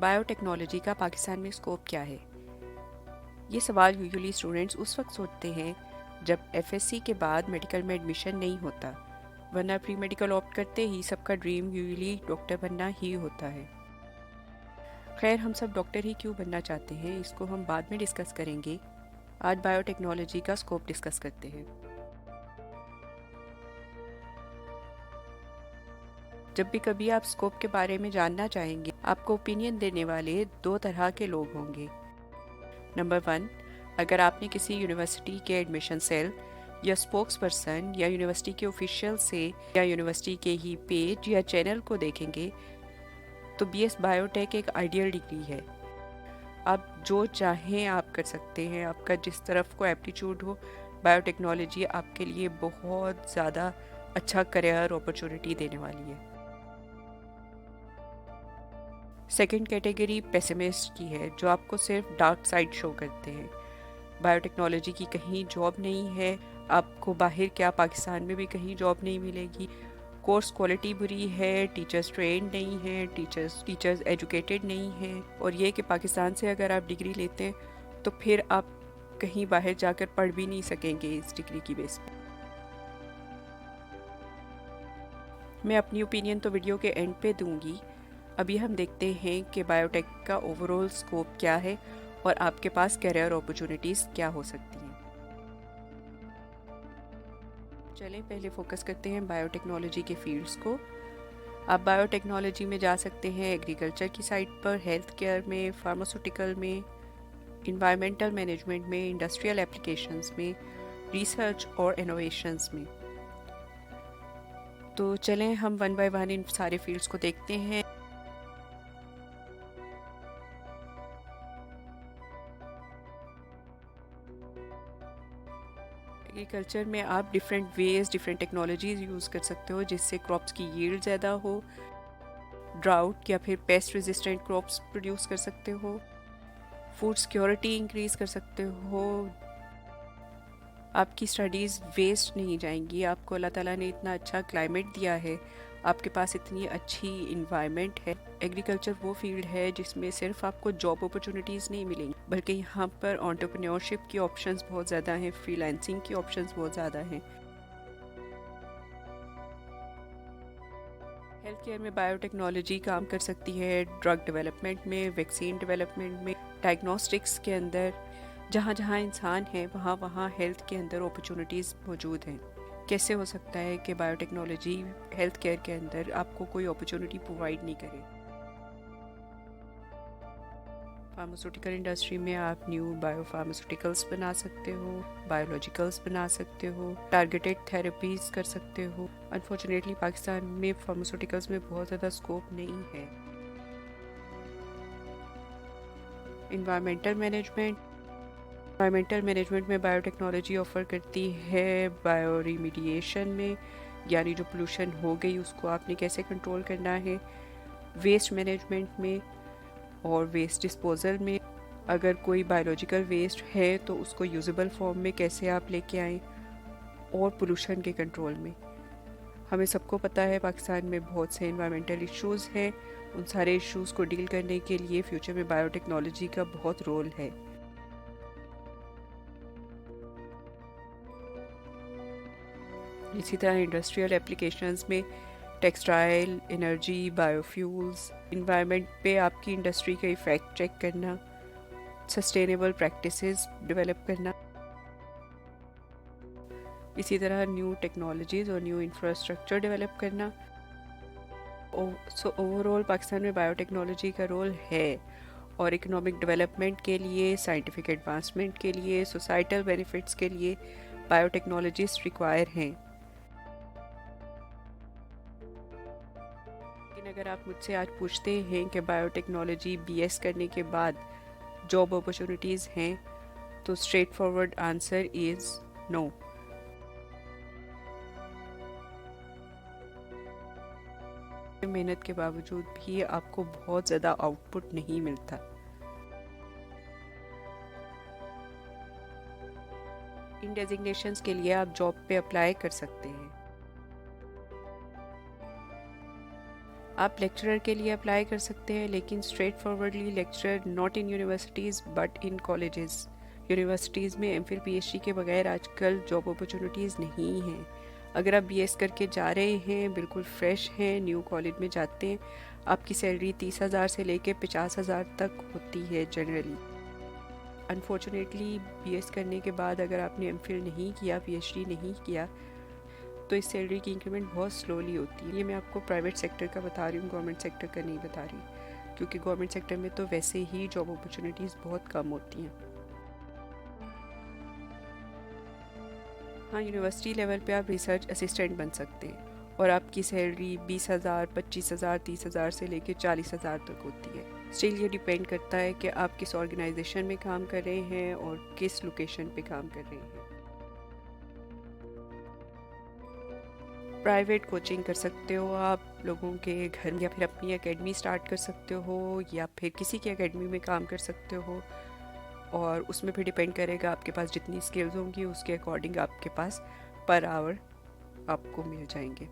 Biotechnology का पाकिस्तान में scope क्या है? ये सवाल यूजुअली स्टूडेंट्स उस वक्त सोचते हैं जब एफएससी के बाद मेडिकल में एडमिशन नहीं होता, वरना प्री मेडिकल ऑप्ट करते ही सबका ड्रीम यूजुअली डॉक्टर बनना ही होता है। खैर, हम सब डॉक्टर ही क्यों बनना चाहते हैं, इसको हम बाद में डिस्कस करेंगे। आज बायोटेक्नोलॉजी का स्कोप डिस्कस करते हैं। जब भी कभी आप स्कोप के बारे में जानना चाहेंगे, आपको ओपिनियन देने वाले दो तरह के लोग होंगे। नंबर 1, अगर आपने किसी यूनिवर्सिटी के एडमिशन सेल या स्पोक्स पर्सन या यूनिवर्सिटी के ऑफिशियल से या यूनिवर्सिटी के ही पेज या चैनल को देखेंगे तो बीएस बायोटेक एक आइडियल डिग्री है। आप जो चाहें आप कर सकते हैं, आपका जिस तरफ को एप्टीट्यूड हो, बायोटेक्नोलॉजी आपके लिए बहुत ज़्यादा अच्छा करियर अपॉर्चुनिटी देने वाली है। सेकंड कैटेगरी पेसिमिस्ट की है, जो आपको सिर्फ डार्क साइड शो करते हैं। बायोटेक्नोलॉजी की कहीं जॉब नहीं है, आपको बाहर क्या पाकिस्तान में भी कहीं जॉब नहीं मिलेगी, कोर्स क्वालिटी बुरी है, टीचर्स ट्रेन नहीं हैं, टीचर्स एजुकेटेड नहीं हैं, और ये कि पाकिस्तान से अगर आप डिग्री लेते हैं तो फिर आप कहीं बाहर जाकर पढ़ भी नहीं सकेंगे इस डिग्री की बेस पर। मैं अपनी ओपिनियन तो वीडियो के एंड पे दूंगी। अभी हम देखते हैं कि बायोटेक का ओवरऑल स्कोप क्या है और आपके पास करियर अपॉर्चुनिटीज़ क्या हो सकती हैं। चलें पहले फोकस करते हैं बायोटेक्नोलॉजी के फील्ड्स को। आप बायोटेक्नोलॉजी में जा सकते हैं एग्रीकल्चर की साइड पर, हेल्थ केयर में, फार्मास्यूटिकल में, इन्वायरमेंटल मैनेजमेंट में, इंडस्ट्रियल एप्लीकेशंस में, रिसर्च और इनोवेशंस में। तो चलें हम वन बाय वन इन सारे फील्ड्स को देखते हैं। एग्रीकल्चर में आप डिफरेंट टेक्नोलॉजीज़ यूज़ कर सकते हो जिससे क्रॉप्स की यील्ड ज़्यादा हो, ड्राउट या फिर पेस्ट रेजिस्टेंट क्रॉप्स प्रोड्यूस कर सकते हो, फूड सिक्योरिटी इंक्रीज़ कर सकते हो। आपकी स्टडीज़ वेस्ट नहीं जाएंगी, आपको अल्लाह ताला ने इतना अच्छा क्लाइमेट दिया है, आपके पास इतनी अच्छी इन्वायरमेंट है। एग्रीकल्चर वो फील्ड है जिसमें सिर्फ आपको जॉब अपॉर्चुनिटीज़ नहीं मिलेंगी, बल्कि यहाँ पर एंटरप्रेन्योरशिप की ऑप्शंस बहुत ज़्यादा हैं, फ्रीलांसिंग की ऑप्शंस बहुत ज़्यादा हैं। हेल्थ केयर में बायोटेक्नोलॉजी काम कर सकती है ड्रग डेवलपमेंट में, वैक्सीन डेवलपमेंट में, डायग्नोस्टिक्स के अंदर। जहाँ जहाँ इंसान है वहाँ वहाँ हेल्थ के अंदर अपॉर्चुनिटीज़ मौजूद हैं। कैसे हो सकता है कि बायोटेक्नोलॉजी हेल्थ केयर के अंदर आपको कोई अपॉर्चुनिटी प्रोवाइड नहीं करे? फार्मास्यूटिकल इंडस्ट्री में आप न्यू बायोफार्मास्यूटिकल्स बना सकते हो, बायोलॉजिकल्स बना सकते हो, टारगेटेड थेरेपीज कर सकते हो। अनफॉर्चुनेटली पाकिस्तान में फार्मास्यूटिकल्स में बहुत ज़्यादा स्कोप नहीं है। इन्वायरमेंटल मैनेजमेंट में बायोटेक्नोलॉजी ऑफर करती है बायो रिमीडिएशन में, यानी जो पोल्यूशन हो गई उसको आपने कैसे कंट्रोल करना है, वेस्ट मैनेजमेंट में और वेस्ट डिस्पोजल में। अगर कोई बायोलॉजिकल वेस्ट है तो उसको यूजेबल फॉर्म में कैसे आप लेके आएँ, और पोल्यूशन के कंट्रोल में। हमें सबको पता है पाकिस्तान में बहुत से एनवायरमेंटल इश्यूज़ हैं, उन सारे इश्यूज़ को डील करने के लिए फ्यूचर में बायोटेक्नोलॉजी का बहुत रोल है। इसी तरह इंडस्ट्रियल एप्लीकेशंस में टेक्सटाइल, एनर्जी, बायोफ्यूल्स, इन्वायरमेंट पे आपकी इंडस्ट्री का इफ़ेक्ट चेक करना, सस्टेनेबल प्रैक्टिसेस डेवलप करना। इसी तरह न्यू टेक्नोलॉजीज़ और न्यू इंफ्रास्ट्रक्चर डेवलप करना। सो ओवरऑल पाकिस्तान में बायोटेक्नोलॉजी का रोल है, और इकोनॉमिक डेवलपमेंट के लिए, साइंटिफिक एडवांसमेंट के लिए, सोसाइटल बेनिफिट्स के लिए बायोटेक्नोलॉजिस्ट रिक्वायर हैं। लेकिन अगर आप मुझसे आज पूछते हैं कि बायोटेक्नोलॉजी बीएस करने के बाद जॉब अपॉर्चुनिटीज़ हैं, तो straightforward answer is no. मेहनत के बावजूद भी आपको बहुत ज़्यादा आउटपुट नहीं मिलता। इन डेजिग्नेशंस के लिए आप जॉब पे अप्लाई कर सकते हैं। आप लेक्चरर के लिए अप्लाई कर सकते हैं, लेकिन straight forwardly lecturer not in universities but in colleges. Universities में एमफिल पीएचडी के बगैर आजकल जॉब अपॉर्चुनिटीज़ नहीं हैं। अगर आप बीएस करके जा रहे हैं, बिल्कुल फ्रेश हैं, न्यू कॉलेज में जाते हैं, आपकी सैलरी 30,000 से लेकर 50,000 तक होती है जनरली। अनफॉर्चुनेटली बीएस करने के बाद अगर आपने एमफिल नहीं किया, पीएचडी नहीं किया, तो इस सैलरी की इंक्रीमेंट बहुत स्लोली होती है। ये मैं आपको प्राइवेट सेक्टर का बता रही हूँ, गवर्नमेंट सेक्टर का नहीं बता रही, क्योंकि गवर्नमेंट सेक्टर में तो वैसे ही जॉब अपॉर्चुनिटीज़ बहुत कम होती हैं। हाँ, यूनिवर्सिटी लेवल पे आप रिसर्च असिस्टेंट बन सकते हैं और आपकी सैलरी 20,000, 25,000, 30,000 से लेकर 40,000 तक होती है। स्टिल ये डिपेंड करता है कि आप किस ऑर्गेनाइजेशन में काम कर रहे हैं और किस लोकेशन पे काम कर रहे हैं। प्राइवेट कोचिंग कर सकते हो आप लोगों के घर, या फिर अपनी एकेडमी स्टार्ट कर सकते हो, या फिर किसी की एकेडमी में काम कर सकते हो, और उसमें भी डिपेंड करेगा आपके पास जितनी स्किल्स होंगी उसके अकॉर्डिंग आपके पास पर आवर आपको मिल जाएंगे।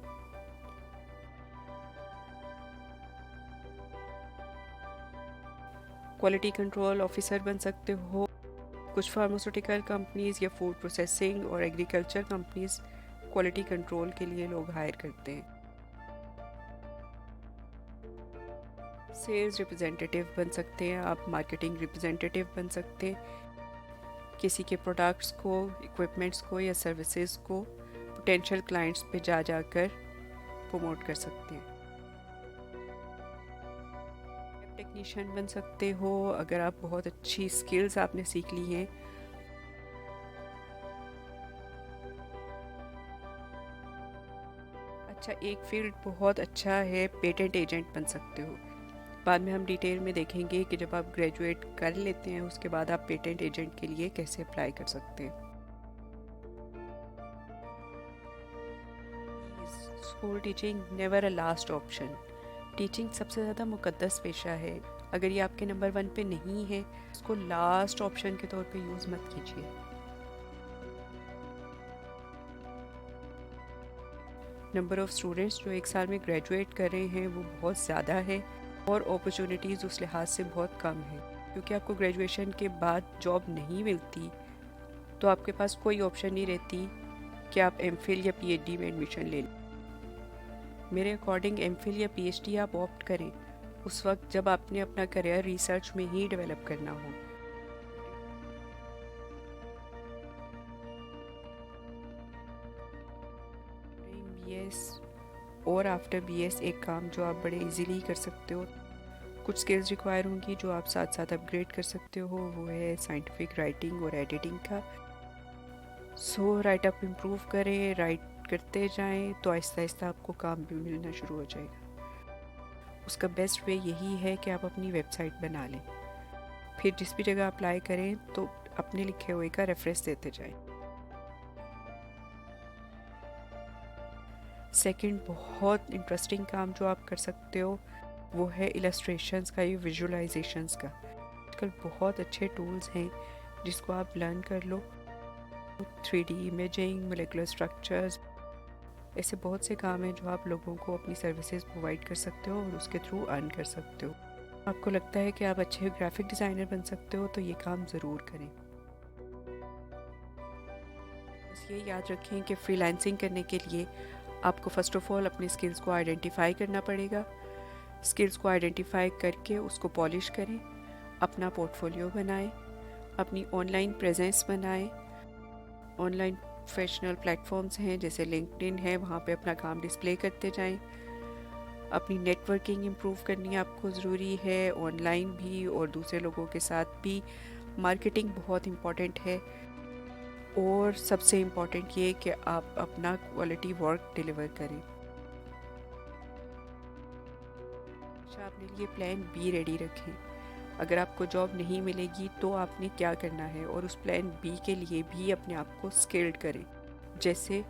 क्वालिटी कंट्रोल ऑफिसर बन सकते हो। कुछ फार्मास्यूटिकल कंपनीज़ या फूड प्रोसेसिंग और एग्रीकल्चर कंपनीज़ क्वालिटी कंट्रोल के लिए लोग हायर करते हैं। सेल्स रिप्रेजेंटेटिव बन सकते हैं आप, मार्केटिंग रिप्रेजेंटेटिव बन सकते हैं। किसी के प्रोडक्ट्स को, इक्विपमेंट्स को या सर्विसेज को पोटेंशियल क्लाइंट्स पे जा जाकर प्रमोट कर सकते हैं। टेक्नीशियन बन सकते हो अगर आप बहुत अच्छी स्किल्स आपने सीख ली हैं। अच्छा, एक फील्ड बहुत अच्छा है, पेटेंट एजेंट बन सकते हो। बाद में हम डिटेल में देखेंगे कि जब आप ग्रेजुएट कर लेते हैं उसके बाद आप पेटेंट एजेंट के लिए कैसे अप्लाई कर सकते हैं। School teaching never a last option. Teaching सबसे ज़्यादा मुकद्दस पेशा है। अगर ये आपके नंबर 1 पे नहीं है, उसको लास्ट ऑप्शन के तौर पे यूज़ मत कीजिए। नंबर ऑफ़ स्टूडेंट्स जो एक साल में ग्रेजुएट कर रहे हैं वो बहुत ज़्यादा है, और अपॉर्चुनिटीज़ उस लिहाज से बहुत कम है, क्योंकि आपको ग्रेजुएशन के बाद जॉब नहीं मिलती तो आपके पास कोई ऑप्शन नहीं रहती कि आप एमफिल या पीएचडी में एडमिशन ले लें। मेरे अकॉर्डिंग एमफिल या पीएचडी आप ऑप्ट करें उस वक्त जब आपने अपना करियर रिसर्च में ही डेवलप करना हो। बीएस और आफ्टर बीएस एक काम जो आप बड़े इजीली कर सकते हो, कुछ स्किल्स रिक्वायर होंगी जो आप साथ साथ अपग्रेड कर सकते हो, वो है साइंटिफिक राइटिंग और एडिटिंग का। सो राइट अप इम्प्रूव करें, राइट करते जाएं तो आहिस्ता आहिस्ता आपको काम भी मिलना शुरू हो जाएगा। उसका बेस्ट वे यही है कि आप अपनी वेबसाइट बना लें, फिर जिस भी जगह अप्लाई करें तो अपने लिखे हुए का रेफरेंस देते जाएं। सेकंड बहुत इंटरेस्टिंग काम जो आप कर सकते हो वो है इलस्ट्रेशंस का, ये विजुअलाइजेशंस का। आजकल बहुत अच्छे टूल्स हैं जिसको आप लर्न कर लो। 3D इमेजिंग, मोलेकुलर स्ट्रक्चर्स, ऐसे बहुत से काम हैं जो आप लोगों को अपनी सर्विसेज प्रोवाइड कर सकते हो और उसके थ्रू अर्न कर सकते हो। आपको लगता है कि आप अच्छे ग्राफिक डिज़ाइनर बन सकते हो तो ये काम ज़रूर करें। बस ये याद रखें कि फ्रीलांसिंग करने के लिए आपको फ़र्स्ट ऑफ़ ऑल अपने स्किल्स को आइडेंटिफाई करना पड़ेगा। स्किल्स को आइडेंटिफाई करके उसको पॉलिश करें, अपना पोर्टफोलियो बनाएं, अपनी ऑनलाइन प्रेजेंस बनाएं। ऑनलाइन प्रोफेशनल प्लेटफॉर्म्स हैं जैसे लिंक्डइन है, वहाँ पे अपना काम डिस्प्ले करते जाएं। अपनी नेटवर्किंग इम्प्रूव करनी आपको ज़रूरी है, ऑनलाइन भी और दूसरे लोगों के साथ भी। मार्केटिंग बहुत इम्पॉर्टेंट है, और सबसे इम्पॉर्टेंट ये कि आप अपना क्वालिटी वर्क डिलीवर करें। अच्छा, अपने लिए प्लान बी रेडी रखें। अगर आपको जॉब नहीं मिलेगी तो आपने क्या करना है, और उस प्लान बी के लिए भी अपने आप को स्किल्ड करें। जैसे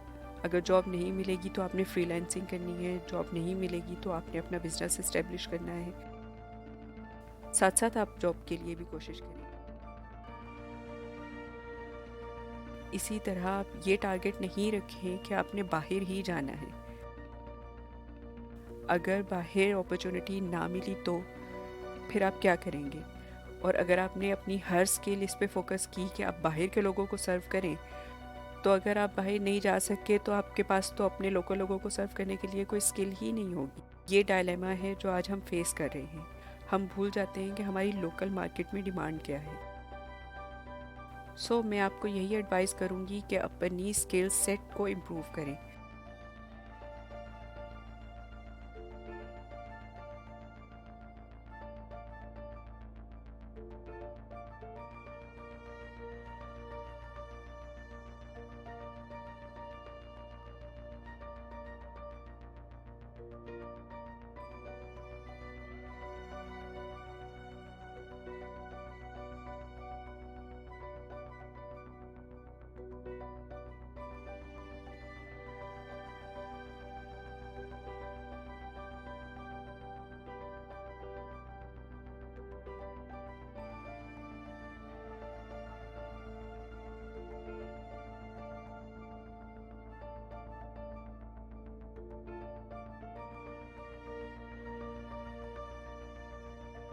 अगर जॉब नहीं मिलेगी तो आपने फ्रीलांसिंग करनी है, जॉब नहीं मिलेगी तो आपने अपना बिजनेस इस्टेब्लिश करना है। साथ साथ आप जॉब के लिए भी कोशिश करें। इसी तरह आप ये टारगेट नहीं रखें कि आपने बाहर ही जाना है। अगर बाहर अपॉर्चुनिटी ना मिली तो फिर आप क्या करेंगे? और अगर आपने अपनी हर स्किल इस पे फोकस की कि आप बाहर के लोगों को सर्व करें, तो अगर आप बाहर नहीं जा सके तो आपके पास तो अपने लोकल लोगों को सर्व करने के लिए कोई स्किल ही नहीं होगी। ये डायलेमा है जो आज हम फेस कर रहे हैं। हम भूल जाते हैं कि हमारी लोकल मार्केट में डिमांड क्या है। मैं आपको यही एडवाइस करूँगी कि अपनी स्किल सेट को इम्प्रूव करें।